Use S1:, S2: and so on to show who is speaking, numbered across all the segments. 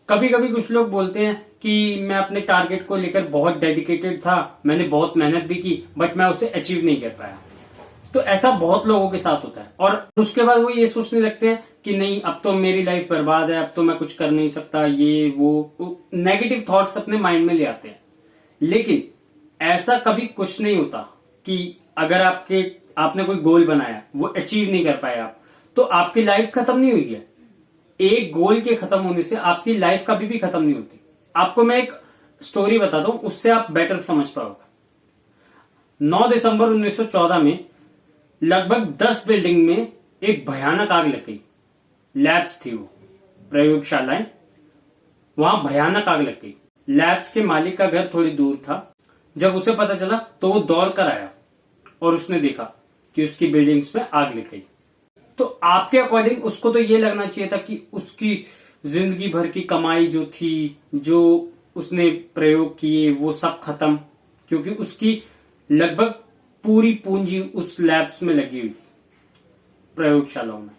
S1: कभी कभी कुछ लोग बोलते हैं कि मैं अपने टारगेट को लेकर बहुत डेडिकेटेड था, मैंने बहुत मेहनत भी की, बट मैं उसे अचीव नहीं कर पाया। तो ऐसा बहुत लोगों के साथ होता है और उसके बाद वो ये सोचने लगते हैं कि नहीं, अब तो मेरी लाइफ बर्बाद है, अब तो मैं कुछ कर नहीं सकता, ये वो नेगेटिव थॉट्स अपने माइंड में ले आते हैं। लेकिन ऐसा कभी कुछ नहीं होता कि अगर आपने कोई गोल बनाया, वो अचीव नहीं कर पाए आप, तो आपकी लाइफ खत्म नहीं हुई है। एक गोल के खत्म होने से आपकी लाइफ कभी भी खत्म नहीं होती। आपको मैं एक स्टोरी बताता हूं, उससे आप बेटर समझ पाओगे। 9 दिसंबर 1914 में लगभग 10 बिल्डिंग में एक भयानक आग लग गई। लैब्स थी वो, प्रयोगशालाएं, वहां भयानक आग लग गई। लैब्स के मालिक का घर थोड़ी दूर था। जब उसे पता चला तो वो दौड़ कर आया और उसने देखा कि उसकी बिल्डिंग्स में आग लग गई। तो आपके अकॉर्डिंग उसको तो ये लगना चाहिए था कि उसकी जिंदगी भर की कमाई जो थी, जो उसने प्रयोग किए, वो सब खत्म, क्योंकि उसकी लगभग पूरी पूंजी उस लैब्स में लगी हुई थी, प्रयोगशालाओं में।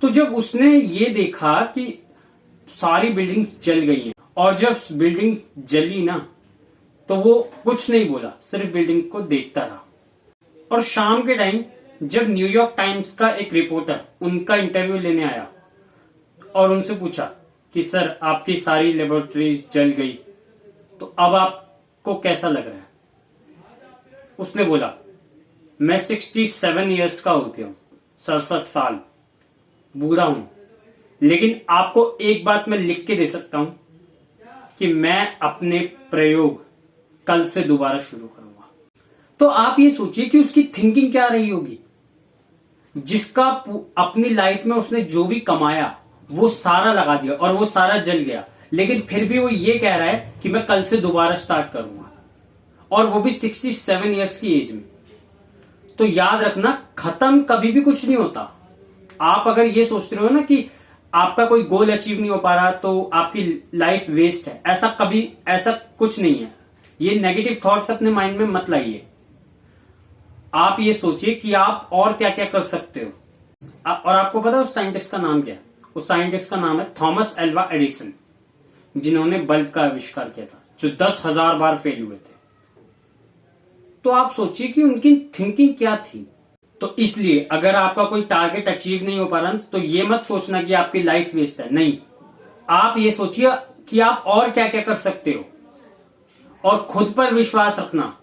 S1: तो जब उसने ये देखा कि सारी बिल्डिंग्स जल गई हैं और जब बिल्डिंग जली ना, तो वो कुछ नहीं बोला, सिर्फ बिल्डिंग को देखता रहा। और शाम के टाइम जब न्यूयॉर्क टाइम्स का एक रिपोर्टर उनका इंटरव्यू लेने आया और उनसे पूछा कि सर, आपकी सारी लेबोरेटरीज जल गई, तो अब आपको कैसा लग रहा है? उसने बोला, मैं 67 ईयर्स का हो गया हूं, 67 साल, बूढ़ा हूं, लेकिन आपको एक बात मैं लिख के दे सकता हूं कि मैं अपने प्रयोग कल से दोबारा शुरू करूंगा। तो आप ये सोचिए कि उसकी थिंकिंग क्या रही होगी। जिसका अपनी लाइफ में उसने जो भी कमाया वो सारा लगा दिया और वो सारा जल गया, लेकिन फिर भी वो ये कह रहा है कि मैं कल से दोबारा स्टार्ट करूंगा, और वो भी 67 ईयर्स की एज में। तो याद रखना, खत्म कभी भी कुछ नहीं होता। आप अगर ये सोचते रहो ना कि आपका कोई गोल अचीव नहीं हो पा रहा तो आपकी लाइफ वेस्ट है, ऐसा कुछ नहीं है। ये नेगेटिव थॉट्स अपने माइंड में मत लाइए। आप ये सोचिए कि आप और क्या क्या कर सकते हो। और आपको पता है उस साइंटिस्ट का नाम क्या है? उस साइंटिस्ट का नाम है थॉमस एल्वा एडिसन, जिन्होंने बल्ब का आविष्कार किया था, जो 10,000 बार फेल हुए थे। तो आप सोचिए कि उनकी थिंकिंग क्या थी। तो इसलिए अगर आपका कोई टारगेट अचीव नहीं हो पा रहा, तो ये मत सोचना कि आपकी लाइफ वेस्ट है। नहीं, आप ये सोचिए कि आप और क्या क्या कर सकते हो, और खुद पर विश्वास रखना।